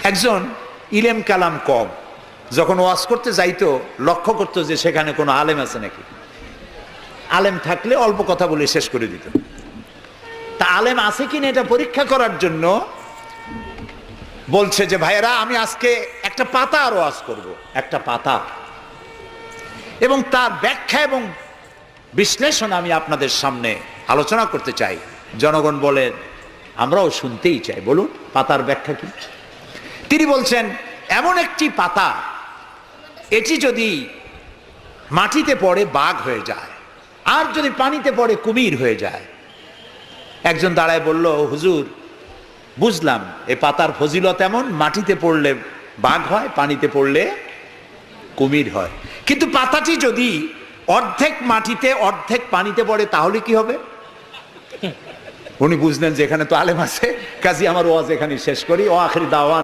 একজন ইলেম কালাম কম, যখন ওয়াজ করতে যাইতো লক্ষ্য করতো যে সেখানে কোনো আলেম আছে নাকি। আলেম থাকলে অল্প কথা বলে শেষ করে দিত। তা আলেম আছে কিনা এটা পরীক্ষা করার জন্য বলছে যে ভাইয়েরা আমি আজকে একটা পাতা আর ওয়াজ করব, একটা পাতা, এবং তার ব্যাখ্যা এবং বিশ্লেষণ আমি আপনাদের সামনে আলোচনা করতে চাই। জনগণ বলেন আমরাও শুনতেই চাই, বলুন পাতার ব্যাখ্যা কি। তিনি বলছেন এমন একটি পাতা, এটি যদি মাটিতে পড়ে বাঘ হয়ে যায়, আর যদি পানিতে পড়ে কুমির হয়ে যায়। একজন দাঁড়ায় বলল, হুজুর বুঝলাম এই পাতার ফজিলত এমন, মাটিতে পড়লে বাঘ হয়, পানিতে পড়লে কুমির হয়, কিন্তু পাতাটি যদি অর্ধেক মাটিতে অর্ধেক পানিতে পড়ে তাহলে কি হবে? উনি বুঝলেন যে এখানে তো আলেম আছে, কাজী আমার ওয়াজ এখানে শেষ করি। ও আখির দাওয়ান।